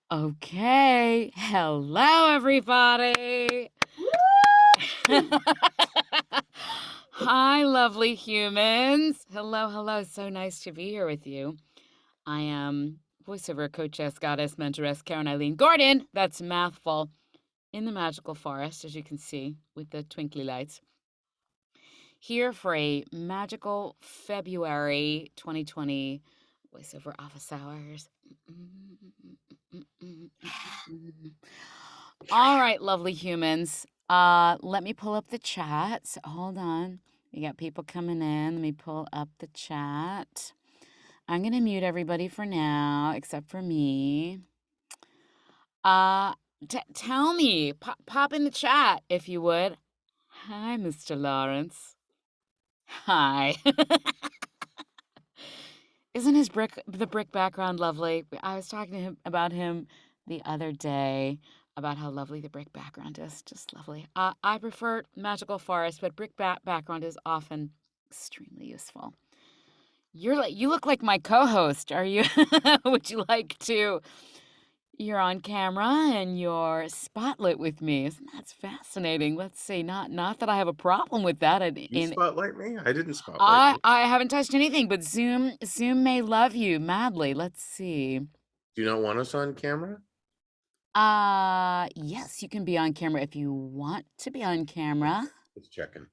Okay. Hello, everybody. Hi, lovely humans. Hello. So nice to be here with you. I am voiceover coachess, goddess, mentoress, Karen-Eileen Gordon. That's mouthful in the magical forest, as you can see, with the twinkly lights. Here for a magical February 2020 voiceover office hours. All right, lovely humans. Let me pull up the chat. So hold on. We got people coming in. Let me pull up the chat. I'm gonna mute everybody for now, except for me. Tell me, pop in the chat if you would. Hi, Mr. Lawrence. Hi. Isn't the brick background lovely? I was talking to him about him the other day about how lovely the brick background is. Just lovely. I prefer magical forest, but brick background is often extremely useful. You look like my co-host. Are you? Would you like to? You're on camera and you're spotlit with me. Isn't that fascinating? Let's see. Not that I have a problem with that. You spotlight me? I didn't spotlight you. I haven't touched anything, but Zoom may love you madly. Let's see. Do you not want us on camera? Yes, you can be on camera if you want to be on camera. Let's check in.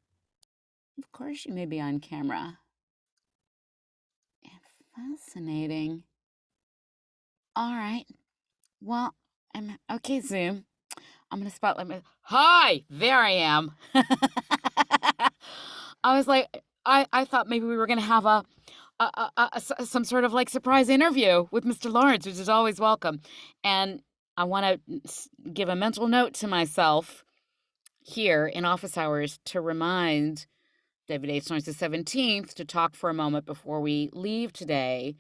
Of course you may be on camera. Fascinating. All right. Well, okay, Zoom. I'm gonna spotlight my. Hi, there I am. I was like, I thought maybe we were gonna have some sort of like surprise interview with Mr. Lawrence, which is always welcome. And I want to give a mental note to myself here in office hours to remind David H. Lawrence the 17th to talk for a moment before we leave today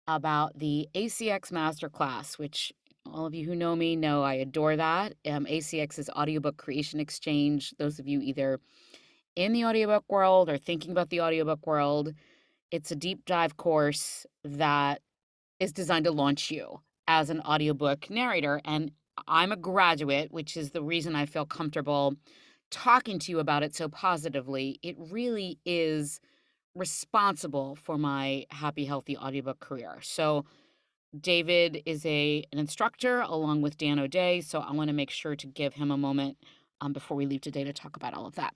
about the ACX Masterclass, which all of you who know me know I adore that. ACX is Audiobook Creation Exchange. Those of you either in the audiobook world or thinking about the audiobook world, it's a deep dive course that is designed to launch you as an audiobook narrator. And I'm a graduate, which is the reason I feel comfortable talking to you about it so positively. It really is responsible for my happy, healthy audiobook career. So David is an instructor along with Dan O'Day. So I want to make sure to give him a moment before we leave today to talk about all of that.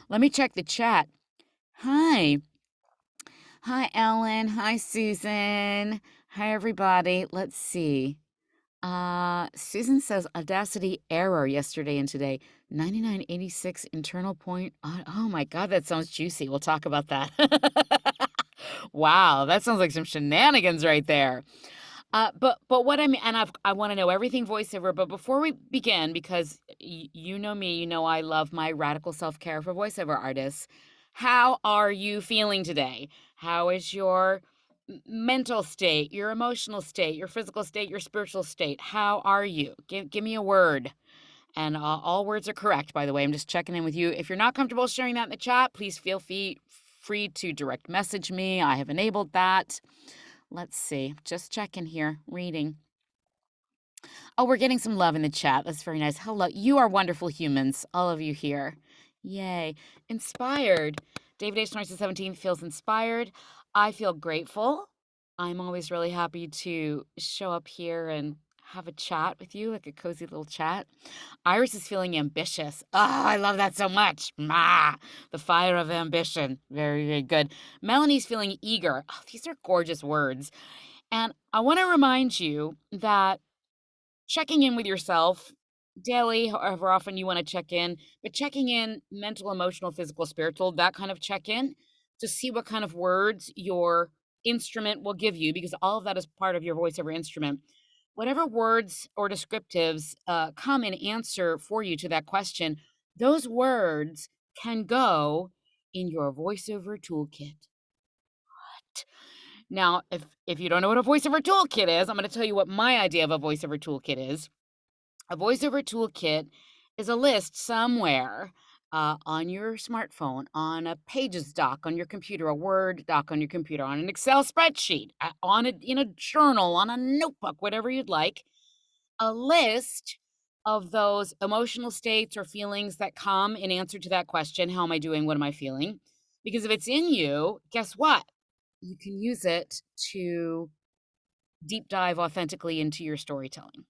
Let me check the chat. Hi, Ellen. Hi, Susan. Hi, everybody. Let's see. Susan says Audacity error yesterday and today. 9986 internal point. Oh my God, that sounds juicy. We'll talk about that. Wow, that sounds like some shenanigans right there. But what I mean, and I want to know everything voiceover. But before we begin, because you know me, you know I love my radical self-care for voiceover artists. How are you feeling today? How is your mental state, your emotional state, your physical state, your spiritual state? How are you? Give me a word. And all words are correct, by the way. I'm just checking in with you. If you're not comfortable sharing that in the chat, please feel free to direct message me. I have enabled that. Let's see. Just checking here. Reading. Oh, we're getting some love in the chat. That's very nice. Hello. You are wonderful humans. All of you here. Yay. Inspired. David H. Norris 17 feels inspired. I feel grateful. I'm always really happy to show up here and have a chat with you, like a cozy little chat. Iris is feeling ambitious. Oh, I love that so much. The fire of ambition. Very, very good. Melanie's feeling eager. Oh, these are gorgeous words. And I want to remind you that checking in with yourself daily, however often you want to check in, but checking in mental, emotional, physical, spiritual, that kind of check in to see what kind of words your instrument will give you, because all of that is part of your voiceover instrument. Whatever words or descriptives come in answer for you to that question, those words can go in your voiceover toolkit. What? Now, if you don't know what a voiceover toolkit is, I'm going to tell you what my idea of a voiceover toolkit is. A voiceover toolkit is a list somewhere on your smartphone, on a Pages doc on your computer, a Word doc on your computer, on an Excel spreadsheet, in a journal, on a notebook, whatever you'd like. a list of those emotional states or feelings that come in answer to that question, how am I doing? What am I feeling? Because if it's in you, guess what? You can use it to deep dive authentically into your storytelling.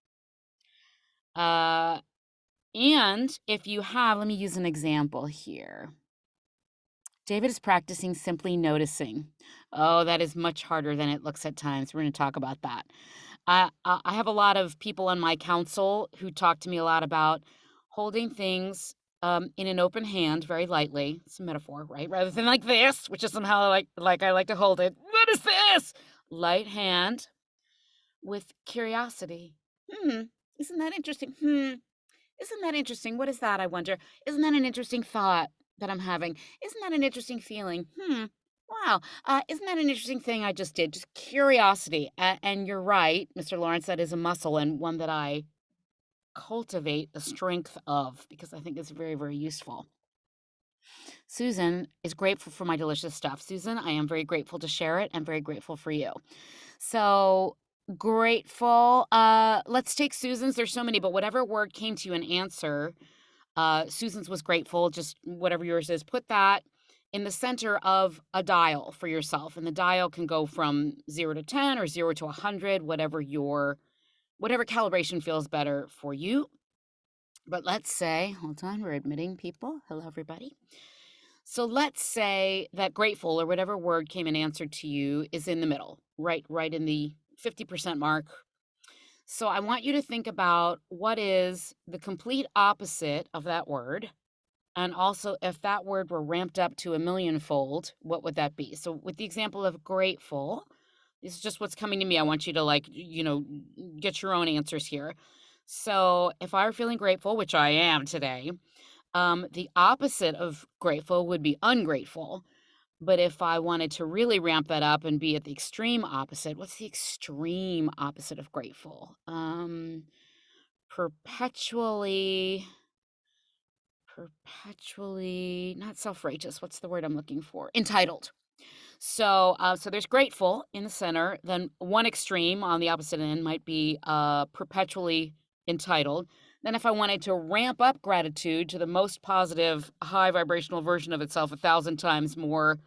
Uh, and if you have, let me use an example here. David is practicing simply noticing. Oh, that is much harder than it looks at times. We're going to talk about that. I have a lot of people on my council who talk to me a lot about holding things in an open hand, very lightly. It's a metaphor, right? Rather than like this, which is somehow like I like to hold it. What is this? Light hand with curiosity. Isn't that interesting? Isn't that interesting? What is that, I wonder? Isn't that an interesting thought that I'm having? Isn't that an interesting feeling? Wow. Isn't that an interesting thing I just did? Just curiosity. And you're right, Mr. Lawrence, that is a muscle and one that I cultivate the strength of because I think it's very, very useful. Susan is grateful for my delicious stuff. Susan, I am very grateful to share it and very grateful for you. So grateful. Let's take Susan's. There's so many, but whatever word came to you an answer. Susan's was grateful. Just whatever yours is, put that in the center of a dial for yourself. And the dial can go from 0 to 10 or 0 to 100, whatever calibration feels better for you. But let's say, hold on, we're admitting people. Hello, everybody. So let's say that grateful or whatever word came in answer to you is in the middle, right in the 50% mark. So I want you to think about what is the complete opposite of that word. And also, if that word were ramped up to a millionfold, what would that be? So with the example of grateful, this is just what's coming to me. I want you to get your own answers here. So if I were feeling grateful, which I am today, the opposite of grateful would be ungrateful. But if I wanted to really ramp that up and be at the extreme opposite, what's the extreme opposite of grateful? Perpetually not self-righteous. What's the word I'm looking for? Entitled. So there's grateful in the center. Then one extreme on the opposite end might be perpetually entitled. Then if I wanted to ramp up gratitude to the most positive, high vibrational version of itself 1,000 times more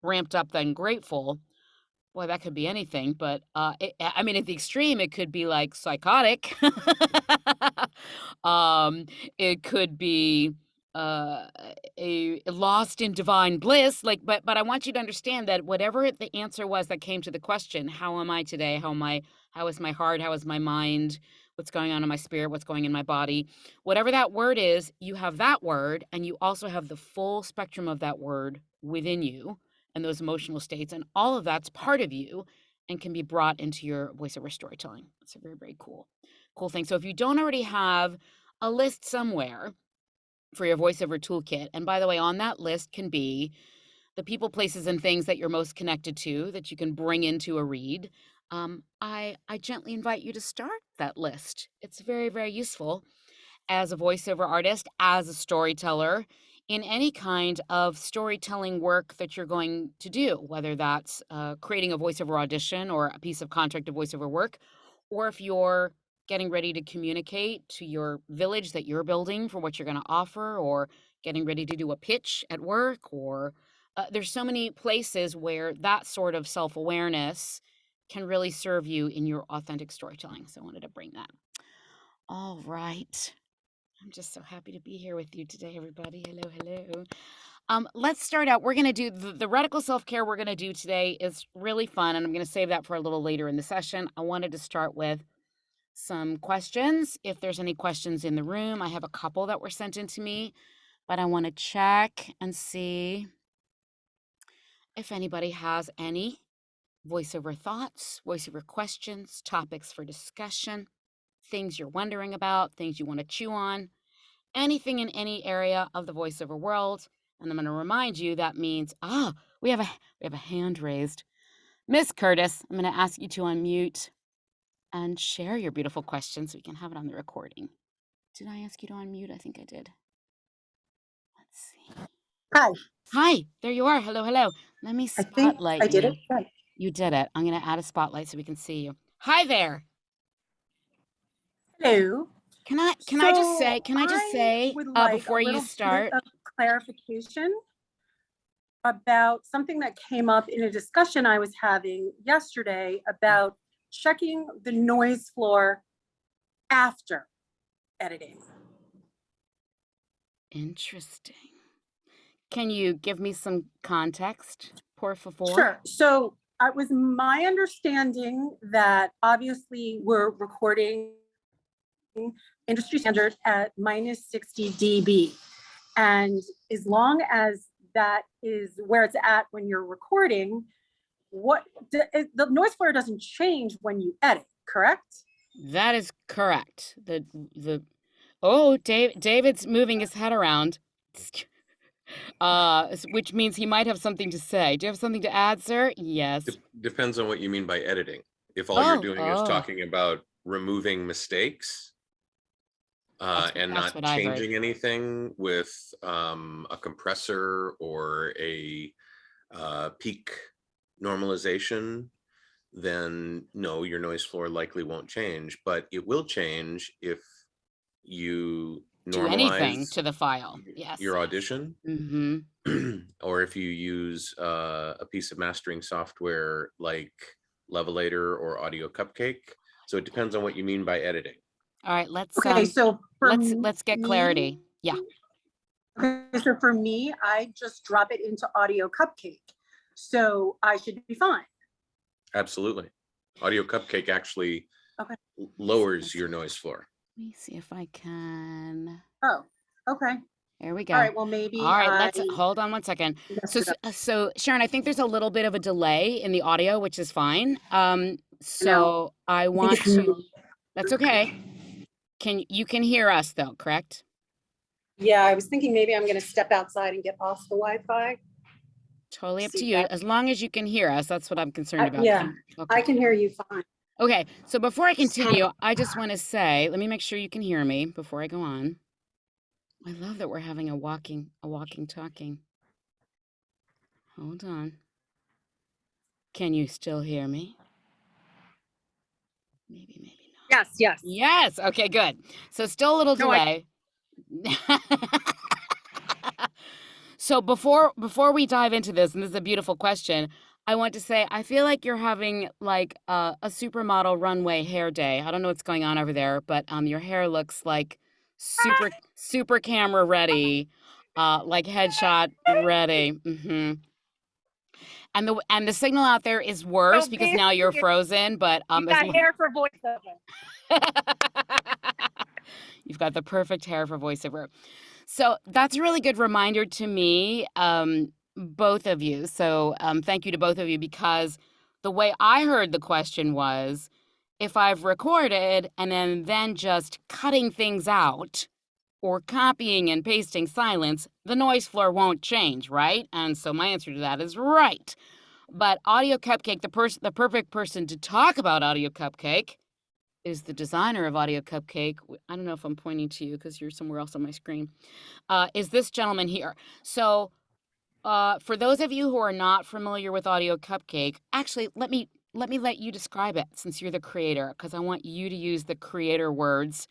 ramped up than grateful, boy, that could be anything. But at the extreme, it could be like psychotic. It could be a lost in divine bliss. But I want you to understand that whatever the answer was that came to the question, how am I today? How is my heart? How is my mind? What's going on in my spirit? What's going in my body? Whatever that word is, you have that word, and you also have the full spectrum of that word within you and those emotional states. And all of that's part of you and can be brought into your voiceover storytelling. It's a very, very cool thing. So if you don't already have a list somewhere for your voiceover toolkit, and by the way, on that list can be the people, places, and things that you're most connected to that you can bring into a read. I gently invite you to start that list. It's very, very useful as a voiceover artist, as a storyteller, in any kind of storytelling work that you're going to do, whether that's creating a voiceover audition or a piece of contracted voiceover work, or if you're getting ready to communicate to your village that you're building for what you're going to offer, or getting ready to do a pitch at work, or there's so many places where that sort of self-awareness can really serve you in your authentic storytelling. So I wanted to bring that. All right. I'm just so happy to be here with you today, everybody. Hello. Let's start out. We're going to do the radical self-care we're going to do today is really fun, and I'm going to save that for a little later in the session. I wanted to start with some questions. If there's any questions in the room, I have a couple that were sent in to me, but I want to check and see if anybody has any voiceover thoughts, voiceover questions, topics for discussion, things you're wondering about, things you want to chew on, anything in any area of the voiceover world. And I'm going to remind you that means, we have a hand raised. Miss Curtis, I'm going to ask you to unmute and share your beautiful question so we can have it on the recording. Did I ask you to unmute? I think I did. Let's see. Hi. Hi, there you are. Hello. Let me spotlight you. I did it right. You did it. I'm going to add a spotlight so we can see you. Hi there. Hello. Can I So just I say would like a before you little bit start? of clarification about something that came up in a discussion I was having yesterday about checking the noise floor after editing. Interesting. Can you give me some context, por favor? Sure. So it was my understanding that obviously we're recording industry standard at minus 60 dB. And as long as that is where it's at when you're recording, the noise floor doesn't change when you edit, correct? That is correct. Oh, David's moving his head around. Which means he might have something to say. Do you have something to add, sir? Yes. Depends on what you mean by editing. If all you're doing is Oh. talking about removing mistakes and That's not what I heard. changing anything with a compressor or a peak normalization, then no, your noise floor likely won't change, but it will change if you Do anything normalize to the file. Yes. your audition, Mm-hmm. or if you use a piece of mastering software like Levelator or Audio Cupcake. So it depends on what you mean by editing. All right, let's So for let's get clarity. Yeah. Okay, so for me, I just drop it into Audio Cupcake. So I should be fine. Absolutely. Audio Cupcake actually Okay. lowers your noise floor. Let me see if I can. Oh, okay. There we go. All right, well, maybe. All right, let's hold on one second. So Sharon, I think there's a little bit of a delay in the audio, which is fine. So I want to. That's okay. You can hear us though, correct? Yeah, I was thinking maybe I'm going to step outside and get off the Wi-Fi. Totally up to you. As long as you can hear us, that's what I'm concerned about. Yeah, okay. I can hear you fine. Okay, so before I continue, I just want to say, let me make sure you can hear me before I go on. I love that we're having a walking talking. Hold on. Can you still hear me? Maybe not. Yes. Yes. Okay, good. So still a little delay. So before we dive into this, and this is a beautiful question, I want to say I feel like you're having like a supermodel runway hair day. I don't know what's going on over there, but your hair looks like super camera ready, like headshot ready. Mm-hmm. And the signal out there is worse because now you're frozen. But you got hair for voiceover. You've got the perfect hair for voiceover. So that's a really good reminder to me, both of you. So thank you to both of you, because the way I heard the question was, if I've recorded and then just cutting things out or copying and pasting silence, the noise floor won't change, right? And so my answer to that is right. But Audio Cupcake, the perfect person to talk about Audio Cupcake is the designer of Audio Cupcake. I don't know if I'm pointing to you because you're somewhere else on my screen. Is this gentleman here. So for those of you who are not familiar with Audio Cupcake, actually, let me let you describe it since you're the creator, because I want you to use the creator words.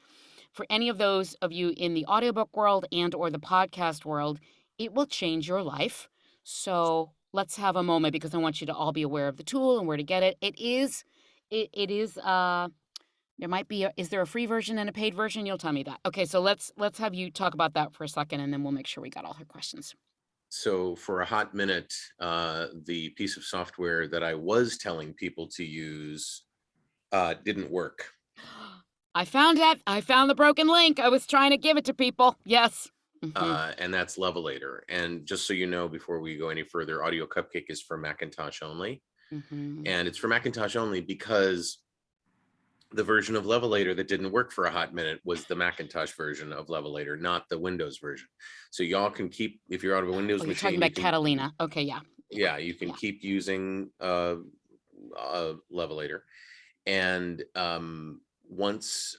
For any of those of you in the audiobook world and or the podcast world, it will change your life. So let's have a moment, because I want you to all be aware of the tool and where to get it. It is there might be is there a free version and a paid version? You'll tell me that. Okay, so let's have you talk about that for a second, and then we'll make sure we got all her questions. So for a hot minute, the piece of software that I was telling people to use didn't work. I found it. I found the broken link. I was trying to give it to people. Yes. Mm-hmm. And that's Levelator. And just so you know, before we go any further, Audio Cupcake is for Macintosh only. Mm-hmm. And it's for Macintosh only because the version of Levelator that didn't work for a hot minute was the Macintosh version of Levelator, not the Windows version. So y'all can keep, if you're out of a Windows machine. You're talking about Catalina. Okay, yeah. Yeah, you can keep using Levelator. And once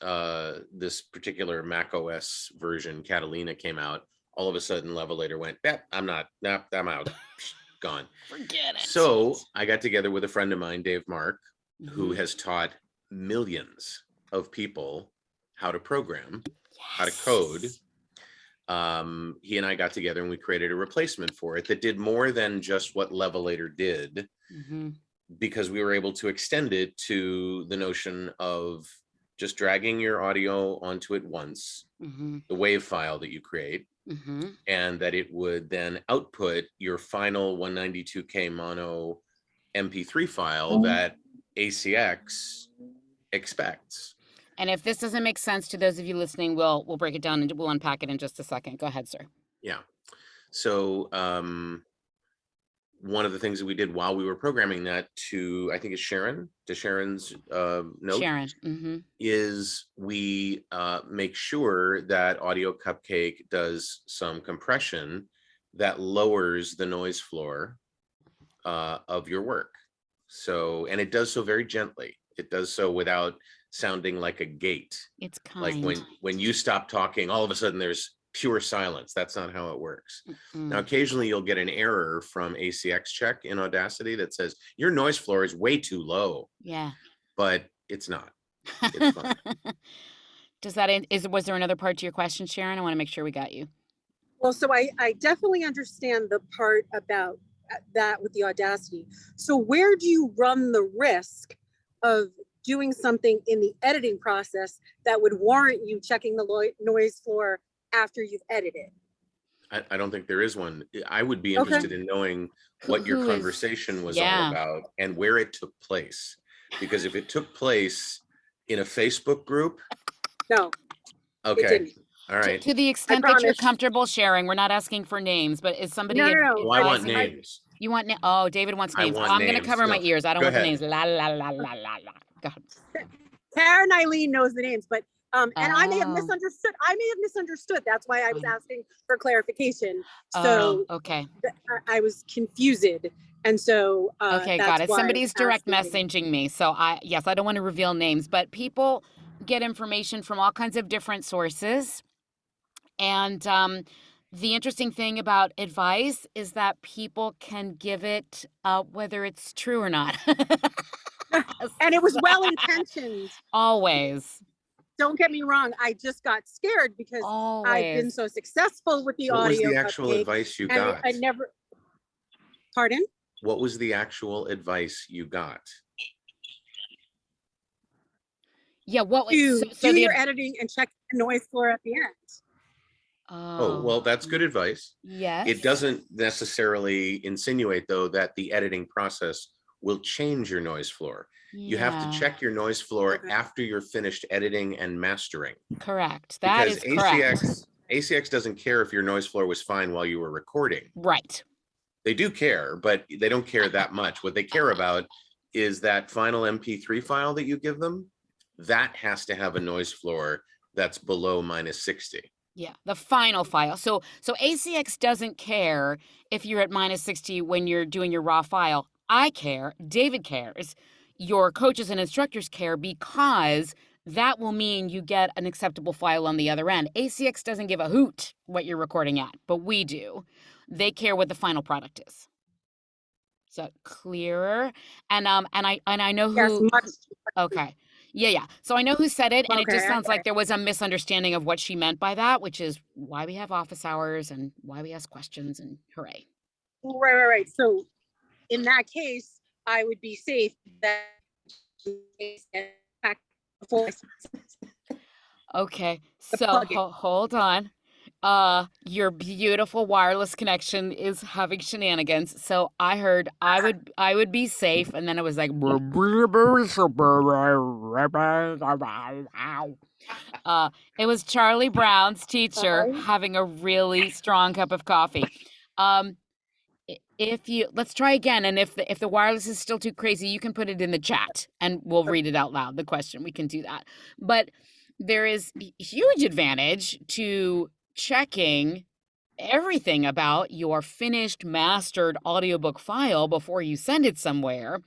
this particular Mac OS version, Catalina, came out, all of a sudden Levelator went, I'm out, gone. Forget it. So I got together with a friend of mine, Dave Mark, who has taught millions of people how to program, how to code, he and I got together and we created a replacement for it that did more than just what Levelator did, because we were able to extend it to the notion of just dragging your audio onto it once, the WAV file that you create, and that it would then output your final 192K mono MP3 file that ACX expects. And if this doesn't make sense to those of you listening, we'll break it down and we'll unpack it in just a second. Go ahead, sir. Yeah. So one of the things that we did while we were programming that to, I think it's Sharon, to Sharon's note, Sharon, is we make sure that Audio Cupcake does some compression that lowers the noise floor of your work. So, and it does so very gently. It does so without sounding like a gate. It's kind. Like when you stop talking, all of a sudden there's pure silence. That's not how it works. Now, occasionally you'll get an error from ACX check in Audacity that says your noise floor is way too low. Yeah. But it's not. It's fine. Was there another part to your question, Sharon? I want to make sure we got you. Well, so I definitely understand the part about that with the Audacity. So where do you run the risk of doing something in the editing process that would warrant you checking the noise floor after you've edited? I don't think there is one. I would be interested in knowing what your conversation was all about and where it took place. Because if it took place in a Facebook group. No. Okay. It didn't. All right. To the extent that you're comfortable sharing, we're not asking for names, but is somebody? No. Well, I want names. You want Oh, David wants names. I'm going to cover my ears. I don't want the names. La la la la la la. Go ahead. Karen-Eileen knows the names, but and I may have misunderstood. That's why I was asking for clarification. So okay. I was confused. And so okay, got it. Somebody's direct messaging me. So I don't want to reveal names, but people get information from all kinds of different sources. And the interesting thing about advice is that people can give it whether it's true or not. And it was well-intentioned. Always. Don't get me wrong. I just got scared because I've been so successful with the audio. What was the actual advice you got? I never. Pardon? What was the actual advice you got? Yeah, what do your editing and check the noise floor at the end. Oh, well, that's good advice. Yes. It doesn't necessarily insinuate, though, that the editing process will change your noise floor. You have to check your noise floor after you're finished editing and mastering. Correct. That is correct. ACX doesn't care if your noise floor was fine while you were recording. Right. They do care, but they don't care that much. What they care about is that final MP3 file that you give them. That has to have a noise floor that's below -60. Yeah, the final file. So ACX doesn't care if you're at -60 when you're doing your raw file. I care. David cares. Your coaches and instructors care because that will mean you get an acceptable file on the other end. ACX doesn't give a hoot what you're recording at, but we do. They care what the final product is. Is that clearer? And I know who. Yes, okay. Yeah. So I know who said it, and it just sounds like there was a misunderstanding of what she meant by that, which is why we have office hours and why we ask questions and hooray. Right. So in that case, I would be safe that. Okay, so hold on. Your beautiful wireless connection is having shenanigans. So I heard I would be safe, and then it was like it was Charlie Brown's teacher having a really strong cup of coffee. Let's try again, and if the wireless is still too crazy, you can put it in the chat and we'll read it out loud, the question. We can do that. But there is huge advantage to checking everything about your finished mastered audiobook file before you send it somewhere.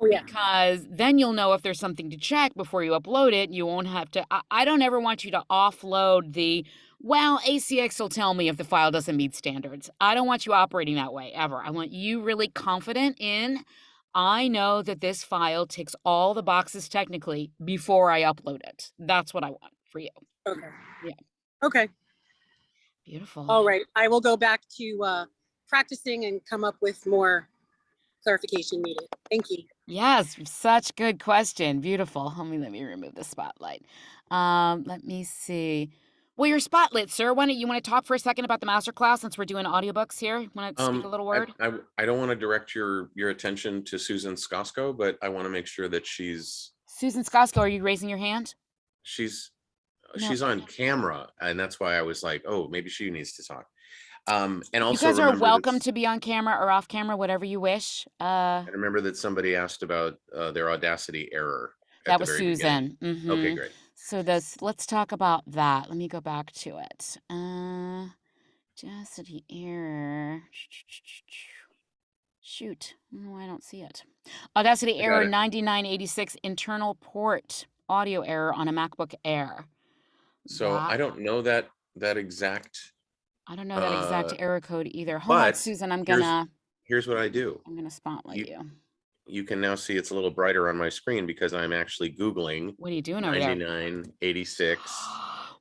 Because then you'll know if there's something to check before you upload it. You won't have to. I don't ever want you to offload ACX will tell me if the file doesn't meet standards. I don't want you operating that way ever. I want you really confident in, I know that this file ticks all the boxes technically before I upload it. That's what I want. for you. Okay. Yeah. Okay. Beautiful. All right. I will go back to practicing and come up with more clarification needed. Thank you. Yes, such good question. Beautiful. Let me remove the spotlight. Let me see. Well, you're spotlit, sir. Why don't you want to talk for a second about the masterclass since we're doing audiobooks here? Want to speak a little word? I don't want to direct your attention to Susan Skosko, but I want to make sure that she's Susan Skosko, are you raising your hand? she's No. on camera, and that's why I was like, oh, maybe she needs to talk. And also You guys are remember welcome that, to be on camera or off camera, whatever you wish. and remember that somebody asked about their Audacity error at That the was very beginning. Susan. Okay, great. So let's talk about that. Let me go back to it. Audacity error. Shoot. No, I don't see it. Audacity I got error it. 9986 internal port audio error on a MacBook Air. So I don't know that exact. I don't know that exact error code either. Hold on, But Susan. here's what I do. I'm gonna spotlight you. You can now see it's a little brighter on my screen because I'm actually Googling What are you doing over there? 9986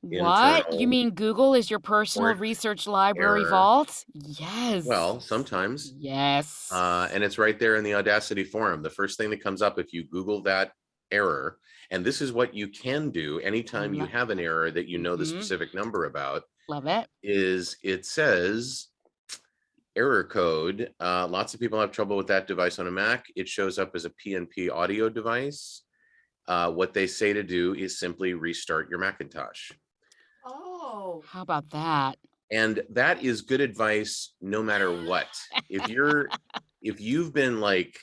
What? You internal mean Google is your personal port research library error. vault? Yes. Well, sometimes. Yes. And it's right there in the Audacity forum. The first thing that comes up if you Google that error, and this is what you can do anytime you have an error that you know the specific number about. Love it. Is it says error code. Lots of people have trouble with that device on a Mac. It shows up as a PNP audio device. What they say to do is simply restart your Macintosh. Oh, how about that? And that is good advice no matter what. If you've been like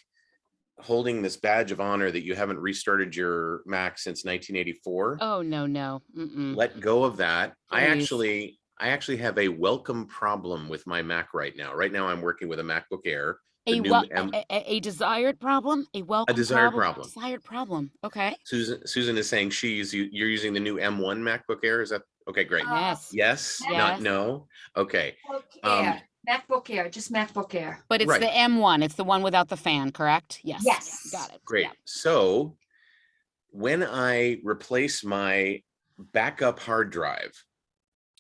holding this badge of honor that you haven't restarted your Mac since 1984. Oh, no. Let go of that. Please. I actually have a welcome problem with my Mac right now. Right now I'm working with a MacBook Air. A desired problem? A welcome desired problem? Desired problem. Okay. Susan is saying you're using the new M1 MacBook Air. Is that okay? Great. Yes. Yes. Not no. Okay. MacBook Air, just MacBook Air. But it's the M1. It's the one without the fan, correct? Yes. Yes. Got it. Great. Yeah. So when I replace my backup hard drive.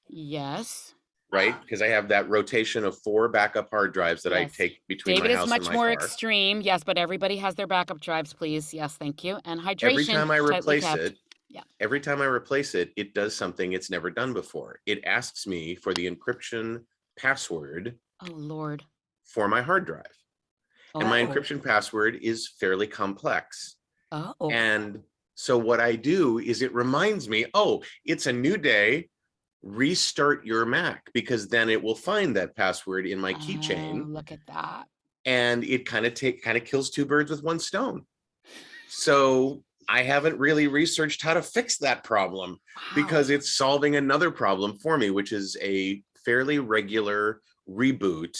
Yes. Right? Because I have that rotation of 4 backup hard drives that I take between my house and my car. David is much more extreme. Yes, but everybody has their backup drives, please. Yes, thank you. And hydration. Every time I replace it, it does something it's never done before. It asks me for the encryption password. Oh, Lord. For my hard drive. Oh. And my encryption password is fairly complex. Oh. And so what I do is it reminds me, oh, it's a new day. Restart your Mac, because then it will find that password in my keychain. Look at that. And it kind of kills 2 birds with 1 stone. So I haven't really researched how to fix that problem because it's solving another problem for me, which is a fairly regular reboot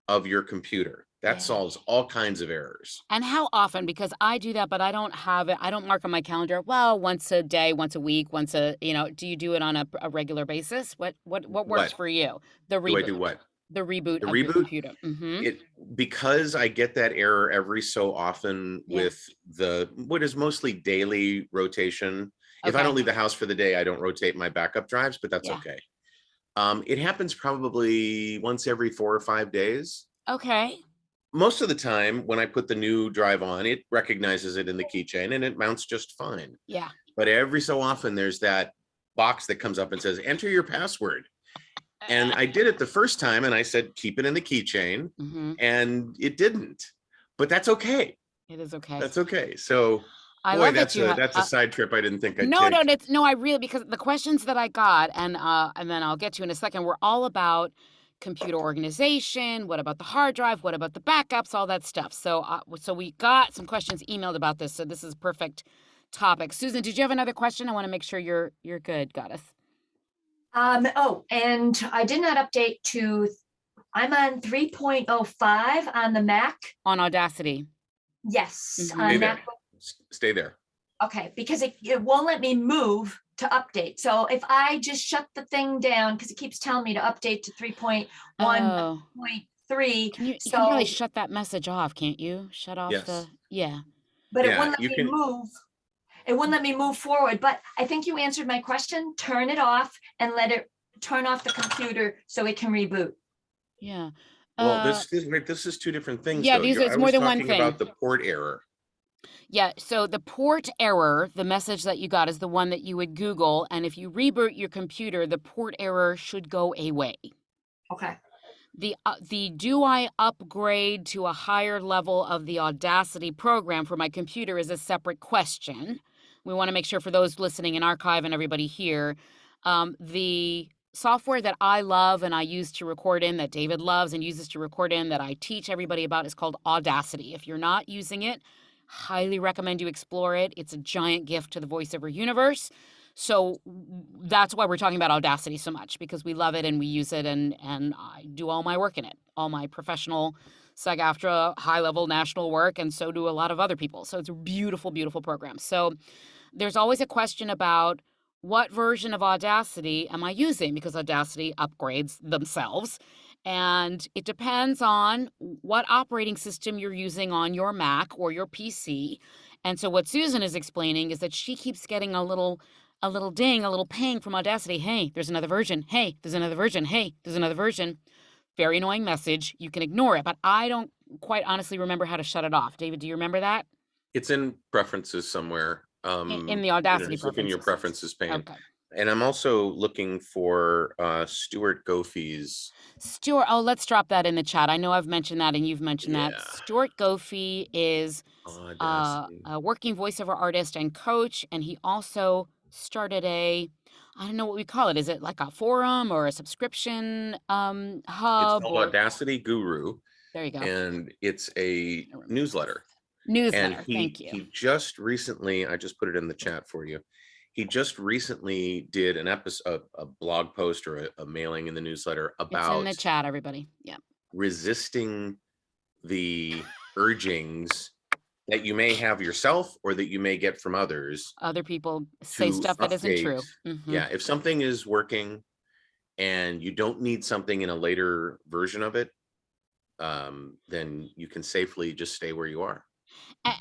of your computer. That solves all kinds of errors. And how often? Because I do that, but I don't have it. I don't mark on my calendar. Well, once a day, once a week, do you do it on a regular basis? What works for you? The reboot. Do I do what? The reboot of your computer. Because I get that error every so often with what is mostly daily rotation. If I don't leave the house for the day, I don't rotate my backup drives, but that's okay. It happens probably once every 4 or 5 days. Okay. Most of the time when I put the new drive on, it recognizes it in the keychain and it mounts just fine. Yeah. But every so often there's that box that comes up and says, enter your password. And I did it the first time and I said, keep it in the keychain, and it didn't, but that's okay. It is okay. That's okay. So that's a side trip I didn't think I'd take. No, I really, because the questions that I got, and then I'll get to in a second, were all about computer organization. What about the hard drive? What about the backups? All that stuff. So we got some questions emailed about this. So this is perfect topic. Susan, did you have another question? I want to make sure you're good. Goddess. And I did not update to. I'm on 3.05 on the Mac. On Audacity. Yes. Stay there. Okay, because it won't let me move to update. So if I just shut the thing down, because it keeps telling me to update to 3.1.3. You can probably shut that message off, can't you? Shut off Yes. But it wouldn't let me move. It wouldn't let me move forward, but I think you answered my question. Turn it off and let it turn off the computer so it can reboot. Yeah. Well, this is two different things, yeah, though. it's I more was than one talking thing. about the port error. Yeah, so the port error, the message that you got is the one that you would Google, and if you reboot your computer, the port error should go away. Okay. The do I upgrade to a higher level of the Audacity program for my computer is a separate question. We want to make sure for those listening in archive and everybody here, the software that I love and I use to record in, that David loves and uses to record in, that I teach everybody about, is called Audacity. If you're not using it, highly recommend you explore it. It's a giant gift to the voiceover universe. So that's why we're talking about Audacity so much, because we love it and we use it, and I do all my work in it, all my professional SAG-AFTRA high-level national work, and so do a lot of other people. So it's a beautiful, beautiful program. So there's always a question about what version of Audacity am I using, because Audacity upgrades themselves. And it depends on what operating system you're using on your Mac or your PC. And so what Susan is explaining is that she keeps getting a little ding, a little ping from Audacity. Hey, there's another version. Hey, there's another version. Hey, there's another version. Very annoying message. You can ignore it, but I don't quite honestly remember how to shut it off. David, do you remember that? It's in preferences somewhere. In the Audacity just look in your preferences pane. Okay. And I'm also looking for Stuart Goffey's. Stuart, let's drop that in the chat. I know I've mentioned that and you've mentioned that. Yeah. Stuart Goffey is Audacity. a working voiceover artist and coach, and he also started I don't know what we call it. Is it like a forum or a subscription hub? It's called Audacity Guru, There you go. and it's a newsletter. Newsletter, And thank you. he just recently, I just put it in the chat for you. He just recently did an episode, a blog post or a mailing in the newsletter It's about in the chat, everybody. Yeah. resisting the urgings that you may have yourself or that you may get from others. Other people say to stuff that isn't true. update. Yeah, if something is working and you don't need something in a later version of it, then you can safely just stay where you are.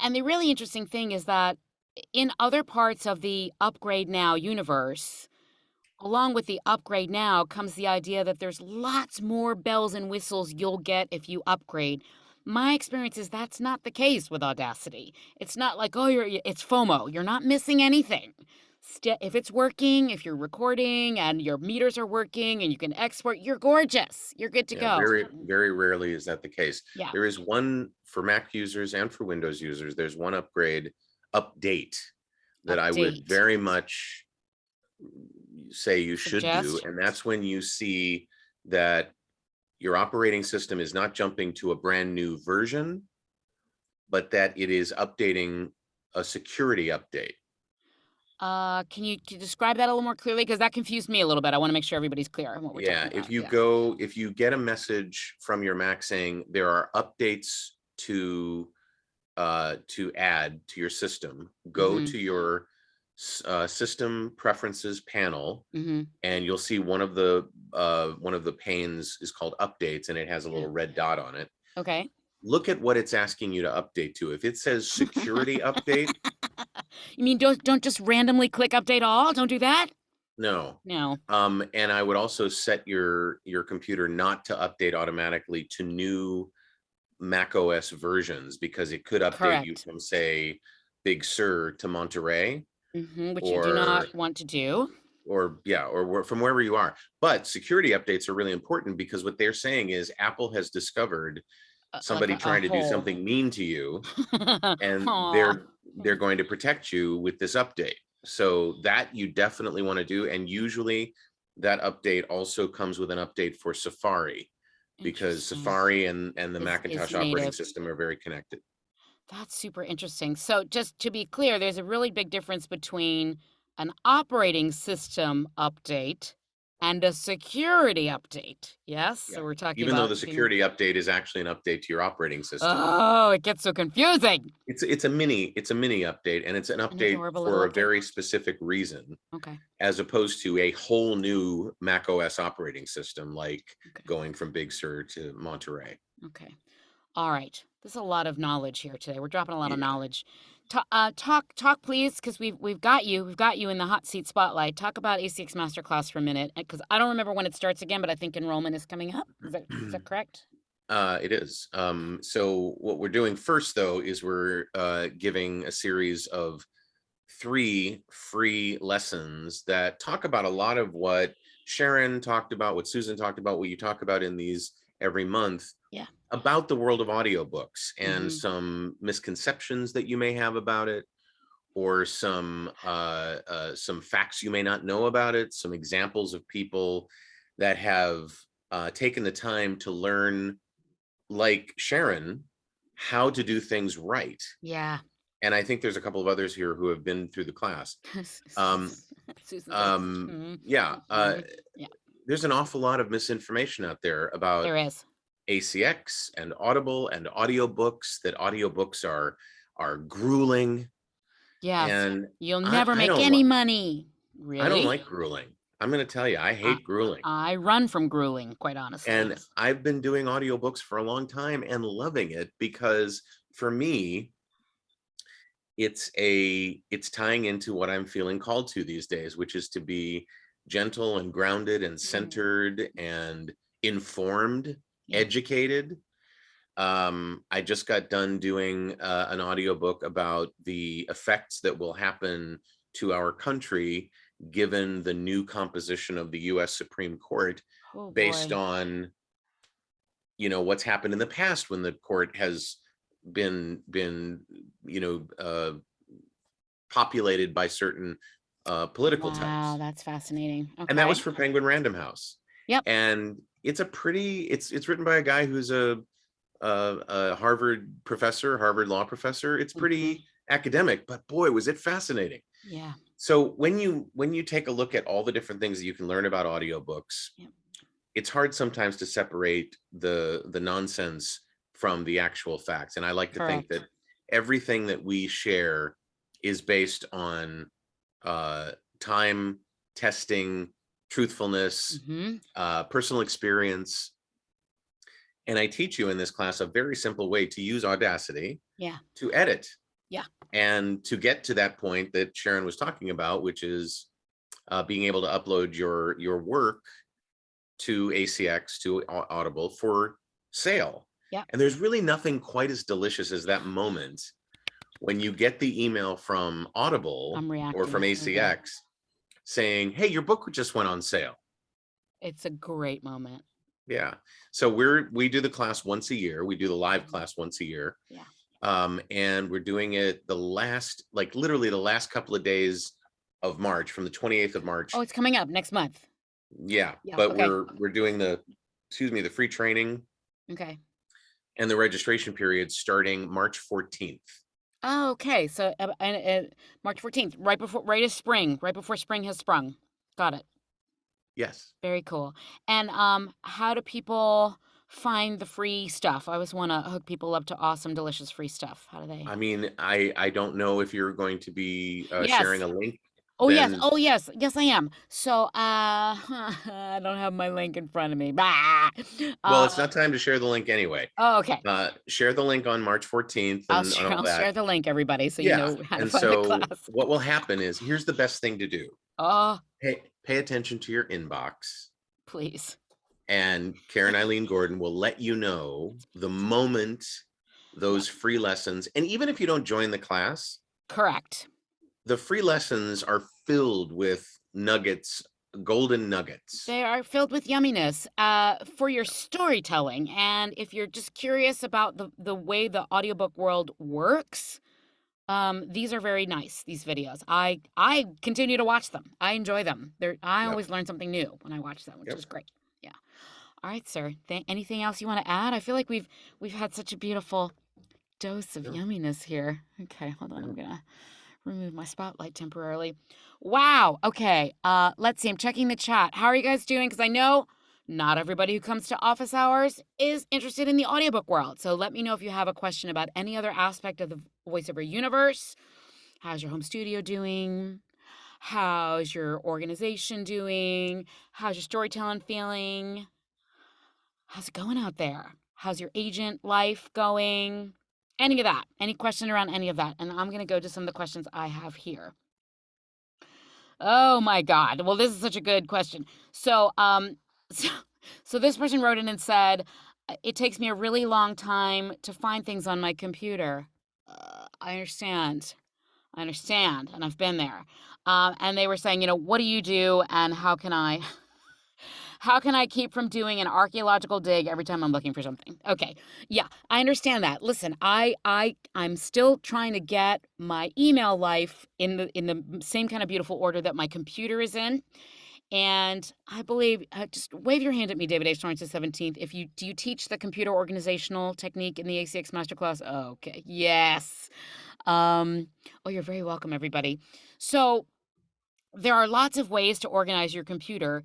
And the really interesting thing is that in other parts of the Upgrade Now universe, along with the Upgrade Now comes the idea that there's lots more bells and whistles you'll get if you upgrade. My experience is that's not the case with Audacity. It's not like, it's FOMO. You're not missing anything. If it's working, if you're recording and your meters are working and you can export, you're gorgeous. You're good to go. Very, very rarely is that the case. Yeah. There is one for Mac users and for Windows users. There's one update that I would very much say you should do. And that's when you see that your operating system is not jumping to a brand new version, but that it is updating a security update. Can you describe that a little more clearly? Because that confused me a little bit. I want to make sure everybody's clear on what we're talking about. If you get a message from your Mac saying there are updates to add to your system, go to your system preferences panel, and you'll see one of the panes is called updates, and it has a little red dot on it. Okay. Look at what it's asking you to update to. If it says security update. You mean don't just randomly click update all? Don't do that? No. No. And I would also set your computer not to update automatically to new Mac OS versions, because it could update you from, say, Big Sur to Monterey. Which you do not want to do. Or from wherever you are. But security updates are really important, because what they're saying is Apple has discovered somebody trying to do something mean to you, and they're going to protect you with this update. So that you definitely want to do. And usually that update also comes with an update for Safari, because Safari and the Macintosh operating system are very connected. That's super interesting. So just to be clear, there's a really big difference between an operating system update and a security update. Yes. Yeah. So we're talking even though the security update is actually an update to your operating system. Oh, it gets so confusing. It's a mini update, and it's an update for a very specific reason. Okay. As opposed to a whole new Mac OS operating system, like going from Big Sur to Monterey. Okay. All right. There's a lot of knowledge here today. We're dropping a lot of knowledge. talk, please, because we've got you in the hot seat spotlight. Talk about ACX Masterclass for a minute, because I don't remember when it starts again, but I think enrollment is coming up. Is that correct? It is. So what we're doing first, though, is we're giving a series of 3 free lessons that talk about a lot of what Sharon talked about, what Susan talked about, what you talk about in these every month. Yeah. About the world of audiobooks and Mhm. some misconceptions that you may have about it, or some facts you may not know about it, some examples of people that have taken the time to learn, like Sharon, how to do things right. Yeah. And I think there's a couple of others here who have been through the class. Um, Susan says. yeah, Yeah, there's an awful lot of misinformation out there about there is. ACX and Audible and audiobooks, that audiobooks are grueling. Yes. And You'll I, never I make don't any li- money. I don't Really? like grueling. I'm going to tell you, I I, hate grueling. I run from grueling, quite honestly. And I've been doing audiobooks for a long time and loving it, because for me, it's tying into what I'm feeling called to these days, which is to be gentle and grounded and centered and informed, Yeah. educated. I just got done doing an audiobook about the effects that will happen to our country given the new composition of the US Supreme Court, Oh based boy. on what's happened in the past when the court has been populated by certain political Wow, types. that's fascinating. And that was Okay. for Penguin Random House. Yep. And it's written by a guy who's a Harvard professor, Harvard law professor. It's pretty academic, but boy, was it fascinating. Yeah. So when you take a look at all the different things that you can learn about audiobooks, Yep. it's hard sometimes to separate the nonsense from the actual facts. And I like to think that Correct. everything that we share is based on time, testing, truthfulness, personal experience. And I teach you in this class a very simple way to use Audacity to edit. Yeah. And to get to that point that Sharon was talking about, which is being able to upload your work to ACX, to Audible, for sale. Yeah. And there's really nothing quite as delicious as that moment when you get the email from Audible I'm or from reacting. ACX saying, hey, your book just went on sale. It's a great moment. Yeah. So we do the class once a year. We do the live class once a year. Yeah. And we're doing it literally the last couple of days of March, from the 28th of March. Oh, it's coming up next month. Yeah. Yeah, But okay. we're doing the free training Okay. and the registration period starting March 14th. Oh, okay. So March 14th, right as spring, right before spring has sprung. Got it. Yes. Very cool. And how do people find the free stuff? I always want to hook people up to awesome, delicious free stuff. How do they? I mean, I don't know if you're going to be Yes. sharing a link. Oh, yes. Then Oh, yes. Yes, I am. So, I don't have my link in front of me. Bah! well, it's not time to share the link anyway. Oh, okay. Share the link on March 14th I'll and all that. share the link, everybody, so you Yeah. know how to And find the so class. what will happen is, here's the best thing to do. Oh, Pay attention to your inbox, please. and Karen-Eileen Gordon will let you know the moment those free lessons, and even if you don't join the class, Correct. the free lessons are filled with nuggets, golden nuggets. They are filled with yumminess for your storytelling. And if you're just curious about the way the audiobook world works, these are very nice, these videos. I continue to watch them. I enjoy them. I always learn something new when I watch them, which is great. Yeah. All right, sir. Anything else you want to add? I feel like we've had such a beautiful dose of yumminess here. Okay, hold on. I'm gonna remove my spotlight temporarily. Wow. Okay. Let's see. I'm checking the chat. How are you guys doing? Because I know not everybody who comes to office hours is interested in the audiobook world. So let me know if you have a question about any other aspect of the voiceover universe. How's your home studio doing? How's your organization doing? How's your storytelling feeling? How's it going out there? How's your agent life going? Any of that, any question around any of that. And I'm going to go to some of the questions I have here. Oh my God. Well, this is such a good question. So, so, so this person wrote in and said, it takes me a really long time to find things on my computer. I understand. I understand. And I've been there. And they were saying, what do you do and how can I keep from doing an archaeological dig every time I'm looking for something? Okay. Yeah, I understand that. Listen, I'm still trying to get my email life in the same kind of beautiful order that my computer is in. And I believe, just wave your hand at me, David H. Torrance the 17th. Do you teach the computer organizational technique in the ACX masterclass? Oh, okay. Yes. Oh, you're very welcome, everybody. So there are lots of ways to organize your computer.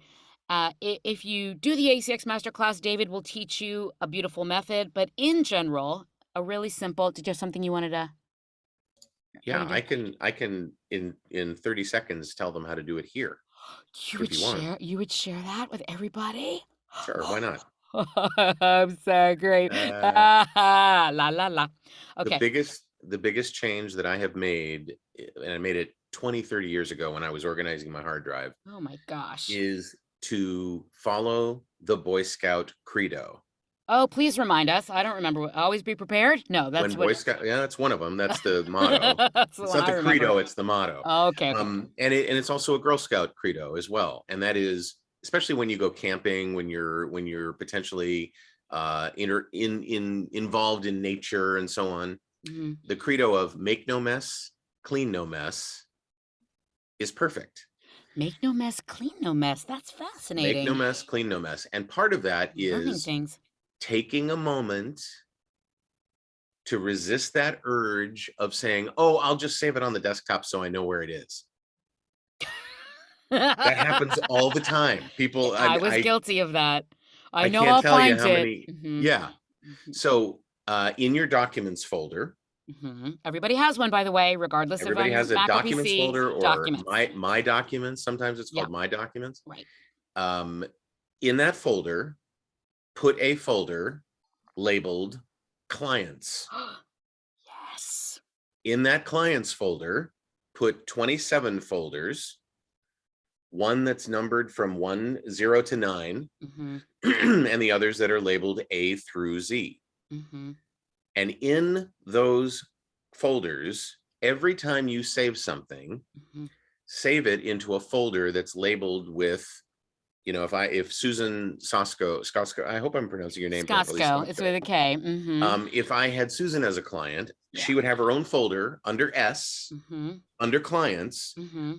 If you do the ACX masterclass, David will teach you a beautiful method, but in general, a really simple. Did you have something you wanted to? Yeah, I can in 30 seconds tell them how to do it here. You if you want. You would share that with everybody? Sure, why not? I'm so great. La la la. Okay. The biggest change that I have made, and I made it 20, 30 years ago when I was organizing my hard drive, Oh my gosh. is to follow the Boy Scout credo. Oh, please remind us. I don't remember. Always be prepared? No, that's When Boy Scout, yeah, that's one of them. That's the motto. That's the It's one not I the remember. credo, it's the motto. Oh, okay. And it's also a Girl Scout credo as well. And that is, especially when you go camping, when you're potentially involved in nature and so on, Mhm. the credo of make no mess, clean no mess is perfect. Make no mess, clean no mess. That's fascinating. Make no mess, clean no mess. And part of that Learning is things. taking a moment to resist that urge of saying, oh, I'll just save it on the desktop so I know where it is. That happens all the time. People, I was guilty of that. I know can't I'll tell you find how it. many. Yeah. So in your documents folder, everybody has one, by the way, regardless everybody if I'm has a Mac or documents PC. folder or Documents. my documents. Sometimes it's called Yeah. my documents. Right. In that folder, put a folder labeled clients. Yes. In that clients folder, put 27 folders, one that's numbered from 0 to 9, and the others that are labeled A through Z. And in those folders, every time you save something, save it into a folder that's labeled with, if Susan Skosko, I hope I'm pronouncing your name properly. Skosko, it's with a K. If I had Susan as a client, she would have her own folder under S, under clients.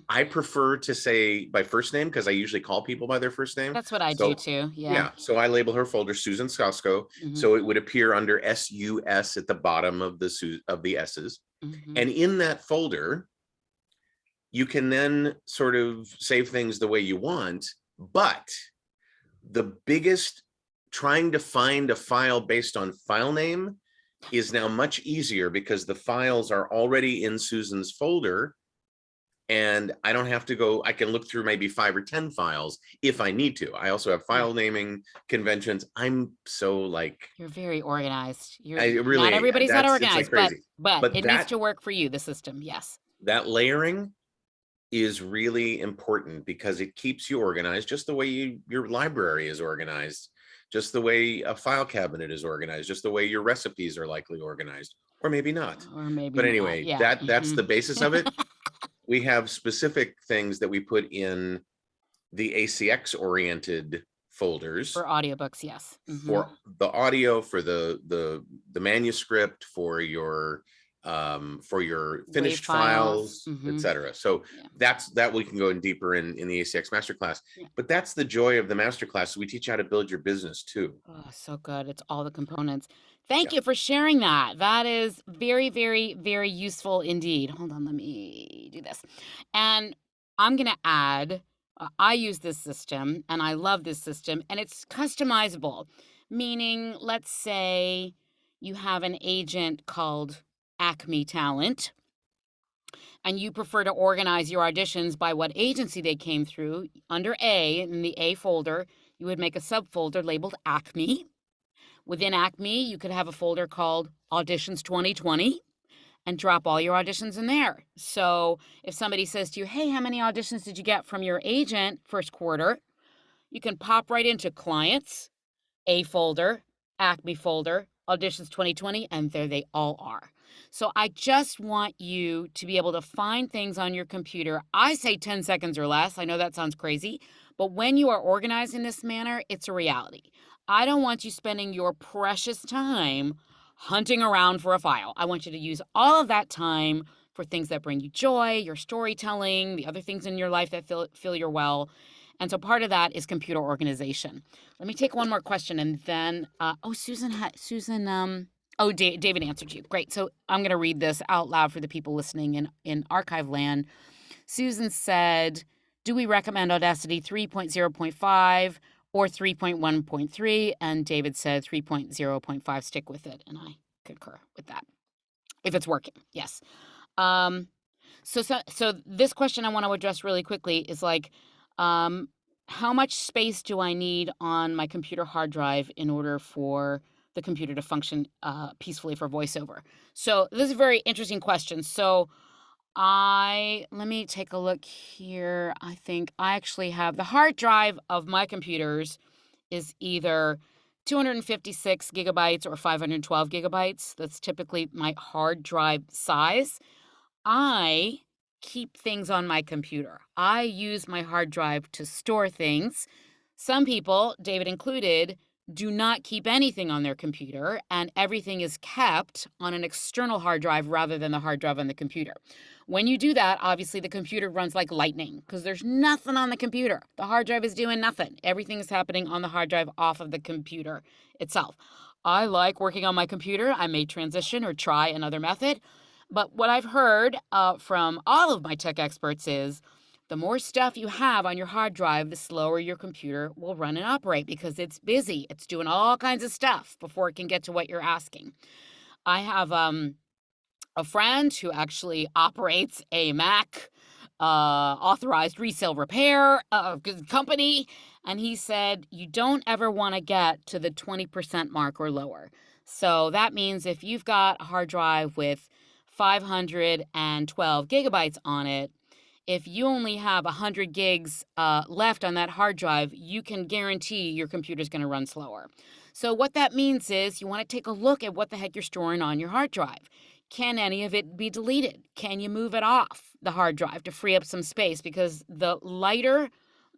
I prefer to say by first name because I usually call people by their first name. That's what I do too. Yeah. So I label her folder Susan Skosko, so it would appear under SUS at the bottom of the S's. And in that folder, you can then sort of save things the way you want. But the biggest, trying to find a file based on file name is now much easier because the files are already in Susan's folder and I don't have to go. I can look through maybe 5 or 10 files if I need to. I also have file naming conventions. I'm so you're very organized. Not everybody's that organized, but it needs to work for you, the system. Yes. That layering is really important because it keeps you organized just the way your library is organized, just the way a file cabinet is organized, just the way your recipes are likely organized, or maybe not. But anyway, that's the basis of it. We have specific things that we put in the ACX oriented folders for audiobooks. Yes. For the audio, for the manuscript, for your finished files, etc. So that we can go in deeper in the ACX masterclass. But that's the joy of the masterclass. We teach you how to build your business too. Oh, so good. It's all the components. Thank you for sharing that. That is very, very, very useful indeed. Hold on, let me do this. And I'm going to add, I use this system and I love this system and it's customizable, meaning let's say you have an agent called Acme Talent and you prefer to organize your auditions by what agency they came through. Under A, in the A folder, you would make a subfolder labeled Acme. Within Acme, you could have a folder called Auditions 2020 and drop all your auditions in there. So if somebody says to you, hey, how many auditions did you get from your agent first quarter? You can pop right into Clients, A folder, Acme folder, Auditions 2020, and there they all are. So I just want you to be able to find things on your computer. I say 10 seconds or less. I know that sounds crazy, but when you are organized in this manner, it's a reality. I don't want you spending your precious time hunting around for a file. I want you to use all of that time for things that bring you joy, your storytelling, the other things in your life that fill your well. And so part of that is computer organization. Let me take one more question and then, David answered you. Great. So I'm going to read this out loud for the people listening in archive land. Susan said, do we recommend Audacity 3.0.5 or 3.1.3? And David said 3.0.5, stick with it. And I concur with that. If it's working, yes. So this question I want to address really quickly is like, how much space do I need on my computer hard drive in order for the computer to function peacefully for voiceover? So this is a very interesting question. So let me take a look here. I think I actually have the hard drive of my computers is either 256 gigabytes or 512 gigabytes. That's typically my hard drive size. I keep things on my computer. I use my hard drive to store things. Some people, David included, do not keep anything on their computer, and everything is kept on an external hard drive rather than the hard drive on the computer. When you do that, obviously the computer runs like lightning because there's nothing on the computer. The hard drive is doing nothing. Everything is happening on the hard drive off of the computer itself. I like working on my computer. I may transition or try another method. But what I've heard from all of my tech experts is the more stuff you have on your hard drive, the slower your computer will run and operate because it's busy. It's doing all kinds of stuff before it can get to what you're asking. I have a friend who actually operates a Mac authorized resale repair company, and he said you don't ever want to get to the 20% mark or lower. So that means if you've got a hard drive with 512 gigabytes on it, if you only have 100 gigs left on that hard drive, you can guarantee your computer's going to run slower. So what that means is you want to take a look at what the heck you're storing on your hard drive. Can any of it be deleted? Can you move it off the hard drive to free up some space? Because the lighter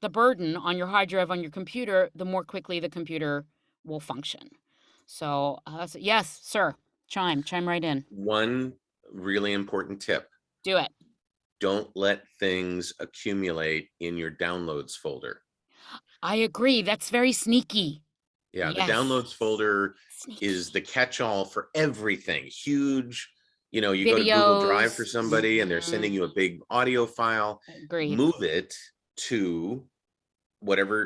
the burden on your hard drive on your computer, the more quickly the computer will function. So yes, sir. Chime right in. One really important tip. Do it. Don't let things accumulate in your downloads folder. I agree. That's very sneaky. Yeah, Yes. the downloads folder Sneaky. is the catch-all for everything. Huge, you go to Videos. Google Drive for somebody and they're sending you a big audio file. Agreed. Move it to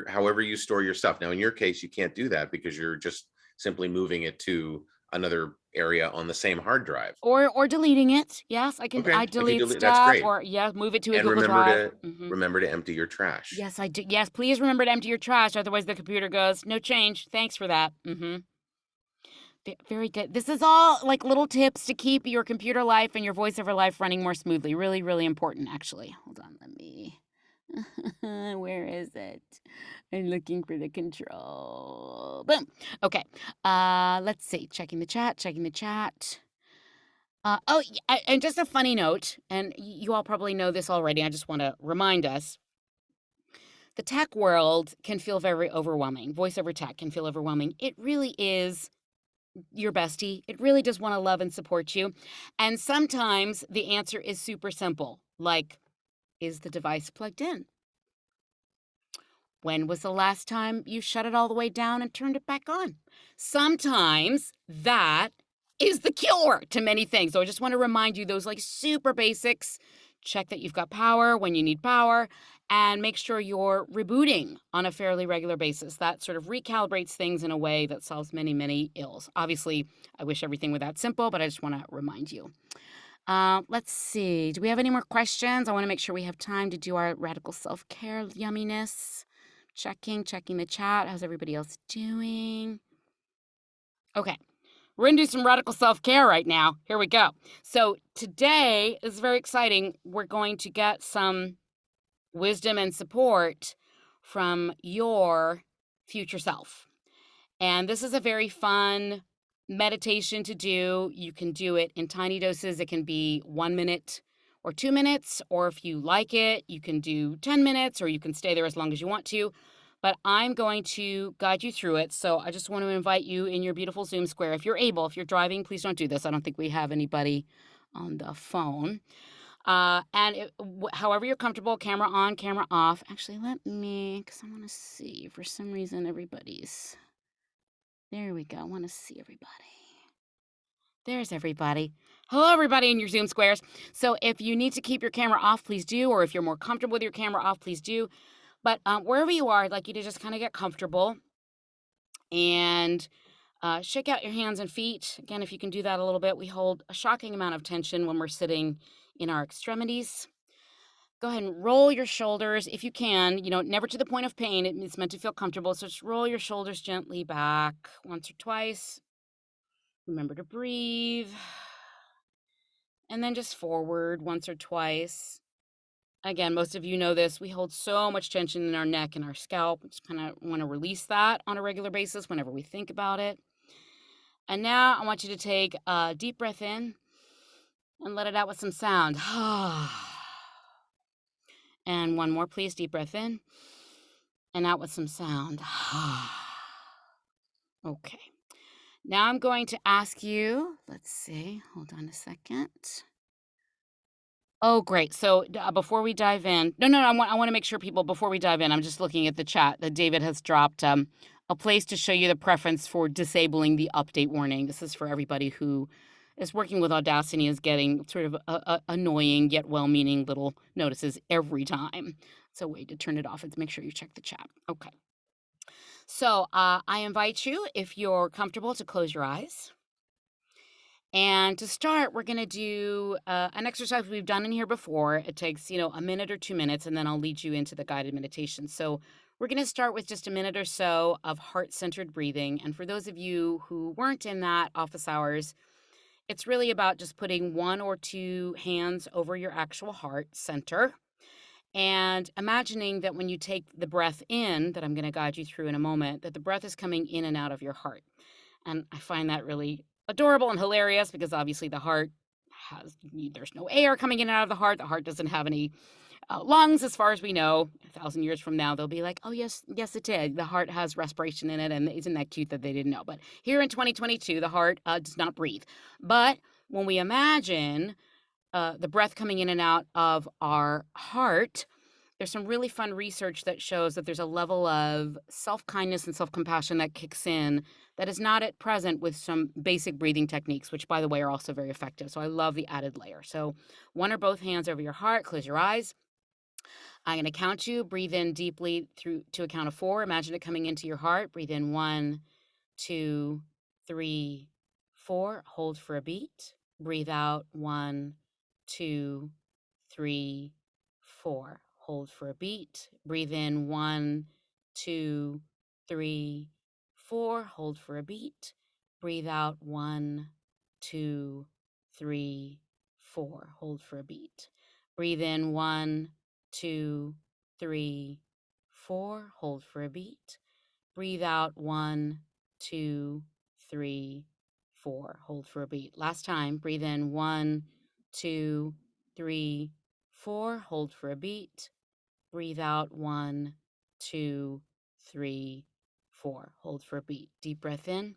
however you store your stuff. Now, in your case, you can't do that because you're just simply moving it to another area on the same hard drive. Or deleting it. Yes, I can. Okay, I if you delete delete- stuff. that's great. Or move it to a And Google Drive. Mhm. remember to empty your trash. Yes, I do. Yes, please remember to empty your trash. Otherwise, the computer goes, no change. Thanks for that. Very good. This is all like little tips to keep your computer life and your voiceover life running more smoothly. Really, really important, actually. Hold on, let me. Where is it? I'm looking for the control. Boom. Okay. Let's see. Checking the chat. And just a funny note, and you all probably know this already. I just want to remind us. The tech world can feel very overwhelming. Voiceover tech can feel overwhelming. It really is your bestie. It really does want to love and support you. And sometimes the answer is super simple, like, is the device plugged in? When was the last time you shut it all the way down and turned it back on? Sometimes that is the cure to many things. So I just want to remind you those like super basics. Check that you've got power when you need power and make sure you're rebooting on a fairly regular basis. That sort of recalibrates things in a way that solves many, many ills. Obviously, I wish everything were that simple, but I just want to remind you. Let's see. Do we have any more questions? I want to make sure we have time to do our radical self-care yumminess. Checking the chat. How's everybody else doing? Okay. We're going to do some radical self-care right now. Here we go. So today is very exciting. We're going to get some wisdom and support from your future self. And this is a very fun meditation to do. You can do it in tiny doses. It can be 1 minute or 2 minutes, or if you like it, you can do 10 minutes, or you can stay there as long as you want to. But I'm going to guide you through it. So I just want to invite you in your beautiful Zoom square. If you're able, if you're driving, please don't do this. I don't think we have anybody on the phone. However you're comfortable, camera on, camera off. Actually, let me, because I want to see. For some reason, everybody's... There we go. I want to see everybody. There's everybody. Hello, everybody in your Zoom squares. So if you need to keep your camera off, please do. Or if you're more comfortable with your camera off, please do. But wherever you are, I'd like you to just kind of get comfortable and shake out your hands and feet. Again, if you can do that a little bit, we hold a shocking amount of tension when we're sitting in our extremities. Go ahead and roll your shoulders if you can, never to the point of pain. It's meant to feel comfortable. So just roll your shoulders gently back once or twice. Remember to breathe. And then just forward once or twice. Again, most of you know this. We hold so much tension in our neck and our scalp. We just kind of want to release that on a regular basis whenever we think about it. And now I want you to take a deep breath in and let it out with some sound. And one more, please. Deep breath in and out with some sound. Okay. Now I'm going to ask you, let's see, hold on a second. Oh, great. So before we dive in, no, I want to make sure people, before we dive in, I'm just looking at the chat that David has dropped a place to show you the preference for disabling the update warning. This is for everybody who is working with Audacity, is getting sort of annoying yet well-meaning little notices every time. It's a way to turn it off. It's make sure you check the chat. Okay. So I invite you, if you're comfortable, to close your eyes. And to start, we're going to do an exercise we've done in here before. It takes, a minute or 2 minutes, and then I'll lead you into the guided meditation. So we're going to start with just a minute or so of heart-centered breathing. And for those of you who weren't in that office hours, it's really about just putting 1 or 2 hands over your actual heart center and imagining that when you take the breath in, that I'm going to guide you through in a moment, that the breath is coming in and out of your heart. And I find that really adorable and hilarious because obviously the heart there's no air coming in and out of the heart. The heart doesn't have any lungs, as far as we know. 1,000 years from now, they'll be like, oh, yes, it did. The heart has respiration in it. And isn't that cute that they didn't know? But here in 2022, the heart does not breathe. But when we imagine the breath coming in and out of our heart, there's some really fun research that shows that there's a level of self-kindness and self-compassion that kicks in that is not at present with some basic breathing techniques, which, by the way, are also very effective. So I love the added layer. So 1 or both hands over your heart, close your eyes. I'm going to count you. Breathe in deeply through to a count of 4. Imagine it coming into your heart. Breathe in 1, 2, 3, 4. Hold for a beat. Breathe out 1, 2, 3, 4. Hold for a beat. Breathe in 1, 2, 3, 4. Hold for a beat. Breathe out 1, 2, 3, 4. Hold for a beat. Breathe in 1, 2, 3, 4. Hold for a beat. Breathe out 1, 2, 3, 4. Hold for a beat. Last time. Breathe in 1, 2, 3, 4. Hold for a beat. Breathe out 1, 2, 3, 4. Hold for a beat. Deep breath in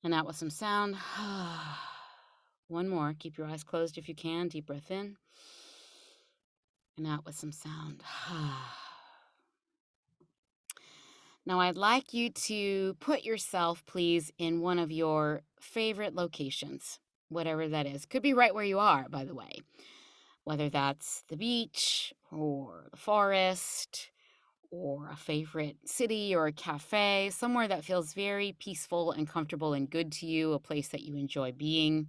and out with some sound. 1 more. Keep your eyes closed if you can. Deep breath in and out with some sound. Now, I'd like you to put yourself, please, in one of your favorite locations, whatever that is. Could be right where you are, by the way, whether that's the beach or the forest or a favorite city or a cafe, somewhere that feels very peaceful and comfortable and good to you, a place that you enjoy being.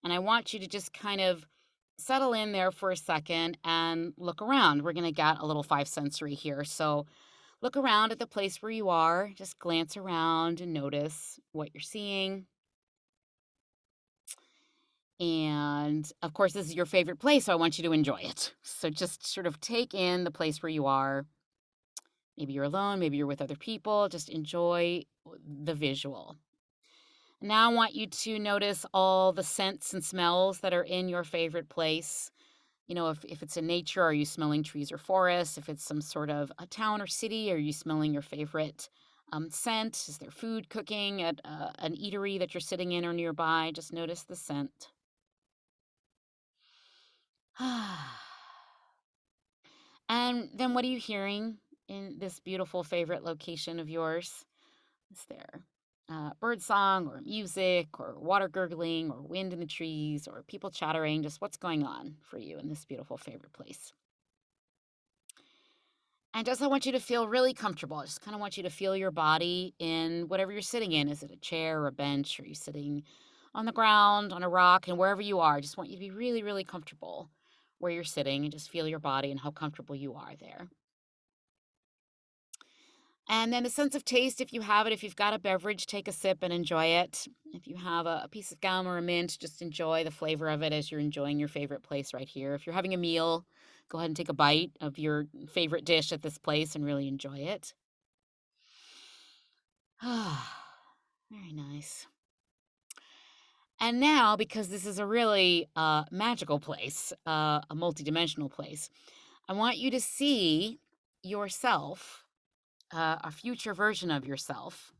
And I want you to just kind of settle in there for a second and look around. We're going to get a little 5 sensory here. So look around at the place where you are. Just glance around and notice what you're seeing. And of course, this is your favorite place, so I want you to enjoy it. So just sort of take in the place where you are. Maybe you're alone, maybe you're with other people. Just enjoy the visual. Now I want you to notice all the scents and smells that are in your favorite place. If it's in nature, are you smelling trees or forests? If it's some sort of a town or city, are you smelling your favorite scent? Is there food cooking at an eatery that you're sitting in or nearby? Just notice the scent. And then what are you hearing in this beautiful favorite location of yours? Is there bird song or music or water gurgling or wind in the trees or people chattering? Just what's going on for you in this beautiful favorite place? And just I want you to feel really comfortable. I just kind of want you to feel your body in whatever you're sitting in. Is it a chair or a bench? Or are you sitting on the ground, on a rock, and wherever you are? I just want you to be really, really comfortable where you're sitting and just feel your body and how comfortable you are there. And then the sense of taste, if you have it, if you've got a beverage, take a sip and enjoy it. If you have a piece of gum or a mint, just enjoy the flavor of it as you're enjoying your favorite place right here. If you're having a meal, go ahead and take a bite of your favorite dish at this place and really enjoy it. Very nice. And now, because this is a really magical place, a multidimensional place, I want you to see yourself, a future version of yourself.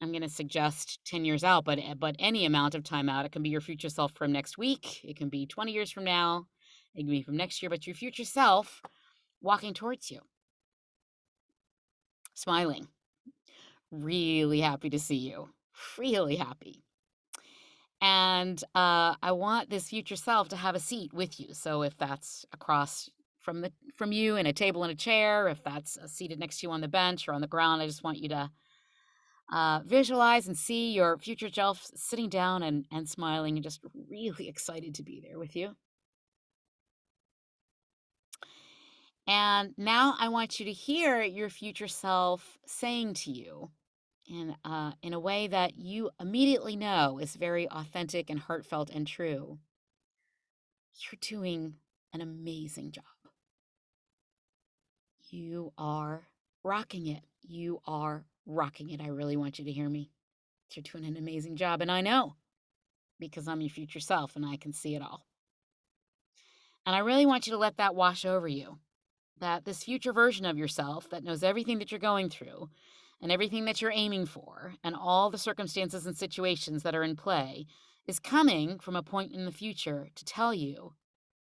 I'm going to suggest 10 years out, but any amount of time out. It can be your future self from next week. It can be 20 years from now. It can be from next year, but your future self walking towards you, smiling, really happy to see you, really happy. And I want this future self to have a seat with you. So if that's across from you in a table and a chair, if that's seated next to you on the bench or on the ground, I just want you to visualize and see your future self sitting down and smiling and just really excited to be there with you. And now I want you to hear your future self saying to you in a way that you immediately know is very authentic and heartfelt and true. You're doing an amazing job. You are rocking it. You are rocking it. I really want you to hear me. You're doing an amazing job. And I know because I'm your future self and I can see it all. And I really want you to let that wash over you. That this future version of yourself that knows everything that you're going through and everything that you're aiming for and all the circumstances and situations that are in play is coming from a point in the future to tell you,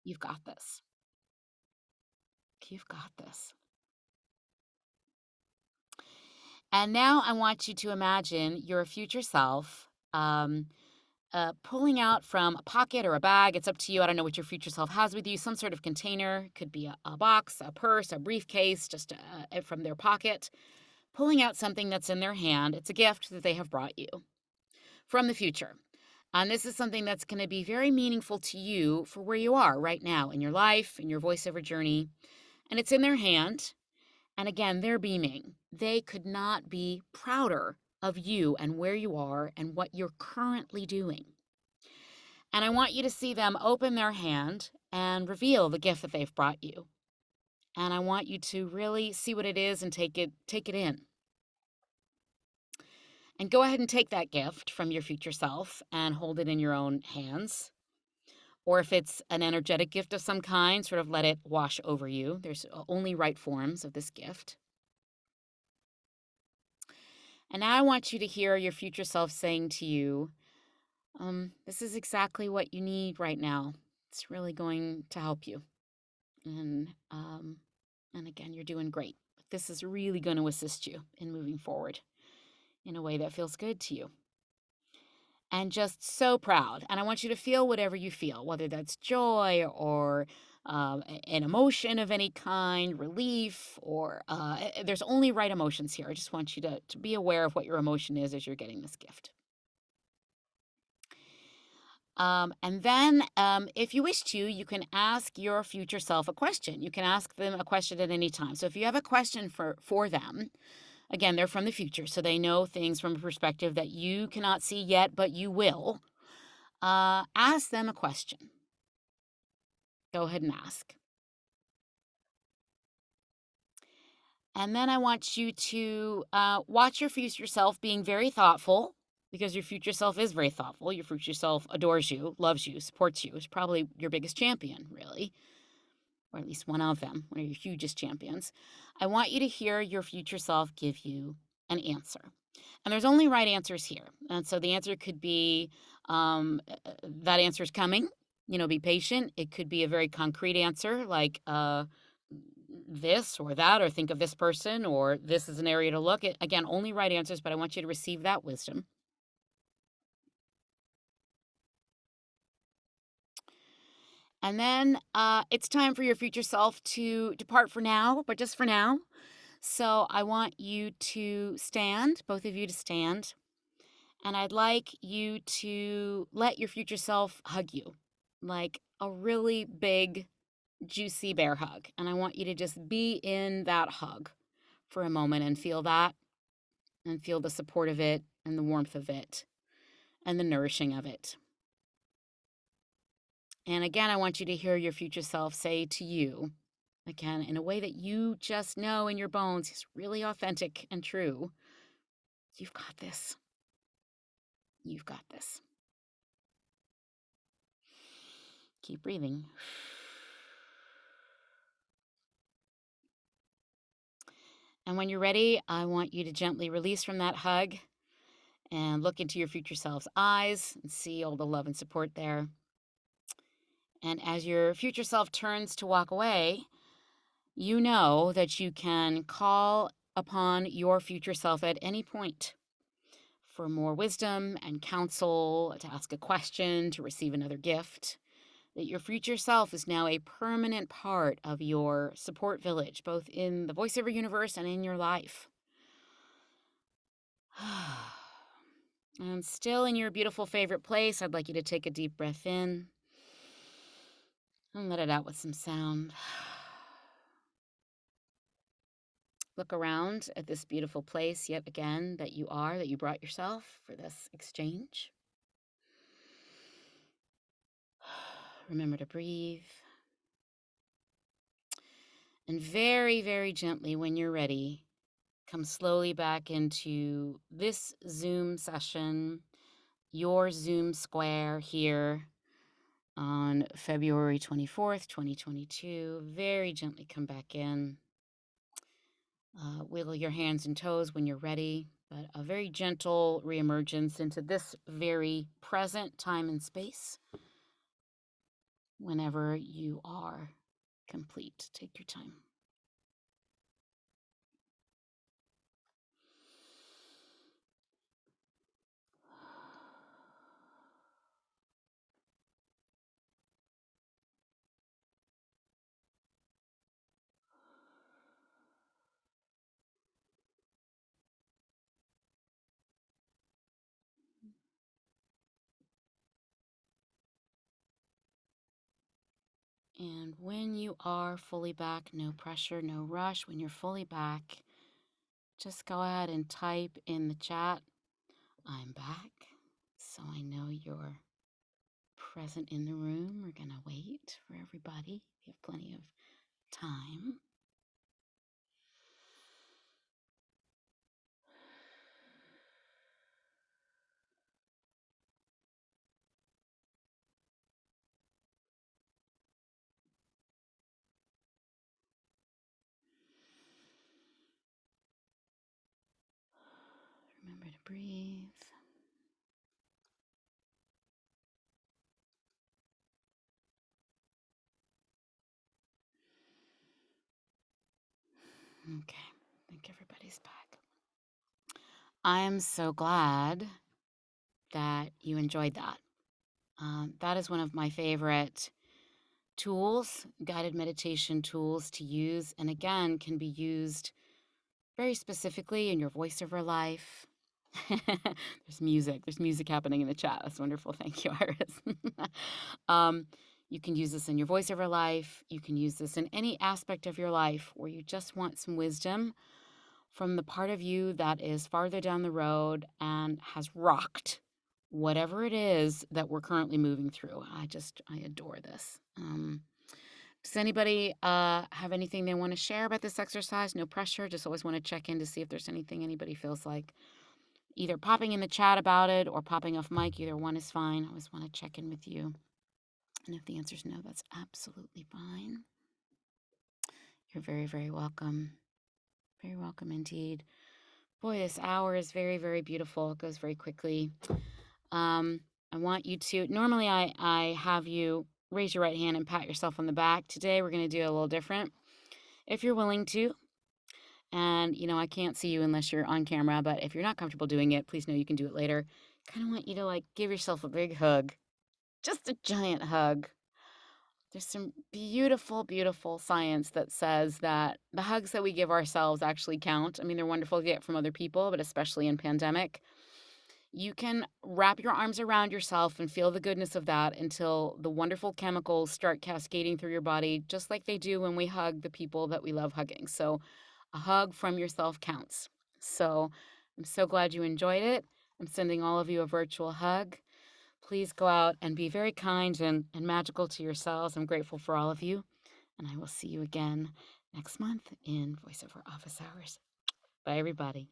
you've got this. You've got this. And now I want you to imagine your future self pulling out from a pocket or a bag. It's up to you. I don't know what your future self has with you. Some sort of container. Could be a box, a purse, a briefcase, just from their pocket. Pulling out something that's in their hand. It's a gift that they have brought you from the future. And this is something that's going to be very meaningful to you for where you are right now in your life, in your voiceover journey. And it's in their hand. And again, they're beaming. They could not be prouder of you and where you are and what you're currently doing. And I want you to see them open their hand and reveal the gift that they've brought you. And I want you to really see what it is and take it in. And go ahead and take that gift from your future self and hold it in your own hands. Or if it's an energetic gift of some kind, sort of let it wash over you. There's only right forms of this gift. And now I want you to hear your future self saying to you, this is exactly what you need right now. It's really going to help you. And again, you're doing great. But this is really going to assist you in moving forward in a way that feels good to you. And just so proud. And I want you to feel whatever you feel, whether that's joy or an emotion of any kind, relief, or there's only right emotions here. I just want you to be aware of what your emotion is as you're getting this gift. And then, if you wish to, you can ask your future self a question. You can ask them a question at any time. So if you have a question for them, again, they're from the future, so they know things from a perspective that you cannot see yet, but you will. Ask them a question. Go ahead and ask. And then I want you to watch your future self being very thoughtful, because your future self is very thoughtful. Your future self adores you, loves you, supports you, is probably your biggest champion, really, or at least one of them, one of your hugest champions. I want you to hear your future self give you an answer. And there's only right answers here. And so the answer could be that answer is coming, be patient. It could be a very concrete answer like this or that, or think of this person, or this is an area to look at. Again, only right answers, but I want you to receive that wisdom. And then it's time for your future self to depart for now, but just for now. So I want you to stand, both of you to stand. And I'd like you to let your future self hug you, like a really big, juicy bear hug. And I want you to just be in that hug for a moment and feel that, and feel the support of it, and the warmth of it, and the nourishing of it. And again, I want you to hear your future self say to you, again, in a way that you just know in your bones is really authentic and true, you've got this. You've got this. Keep breathing. And when you're ready, I want you to gently release from that hug and look into your future self's eyes and see all the love and support there. And as your future self turns to walk away, you know that you can call upon your future self at any point for more wisdom and counsel, to ask a question, to receive another gift. That your future self is now a permanent part of your support village, both in the voiceover universe and in your life. And still in your beautiful favorite place, I'd like you to take a deep breath in and let it out with some sound. Look around at this beautiful place yet again that you brought yourself for this exchange. Remember to breathe. And very, very gently, when you're ready, come slowly back into this Zoom session, your Zoom square here on February 24th, 2022. Very gently come back in. Wiggle your hands and toes when you're ready, but a very gentle reemergence into this very present time and space. Whenever you are complete, take your time. And when you are fully back, no pressure, no rush. When you're fully back, just go ahead and type in the chat, "I'm back," so I know you're present in the room. We're going to wait for everybody. We have plenty of time. Remember to breathe. Okay, I think everybody's back. I am so glad that you enjoyed that. That is one of my favorite tools, guided meditation tools to use, and again, can be used very specifically in your voiceover life. There's music. There's music happening in the chat. That's wonderful. Thank you, Iris. um, you can use this in your voiceover life. You can use this in any aspect of your life where you just want some wisdom from the part of you that is farther down the road and has rocked whatever it is that we're currently moving through. I adore this. Does anybody have anything they want to share about this exercise? No pressure. Just always want to check in to see if there's anything anybody feels like either popping in the chat about it or popping off mic. Either one is fine. I always want to check in with you. And if the answer is no, that's absolutely fine. You're very, very welcome. Very welcome indeed. Boy, this hour is very, very beautiful. It goes very quickly. I want you to, normally I have you raise your right hand and pat yourself on the back. Today we're going to do a little different. If you're willing to, and I can't see you unless you're on camera, but if you're not comfortable doing it, please know you can do it later. Kind of want you to like give yourself a big hug, just a giant hug. There's some beautiful, beautiful science that says that the hugs that we give ourselves actually count. I mean, they're wonderful to get from other people, but especially in pandemic. You can wrap your arms around yourself and feel the goodness of that until the wonderful chemicals start cascading through your body, just like they do when we hug the people that we love hugging. So a hug from yourself counts. So I'm so glad you enjoyed it. I'm sending all of you a virtual hug. Please go out and be very kind and magical to yourselves. I'm grateful for all of you. And I will see you again next month in VoiceOver Office Hours. Bye, everybody.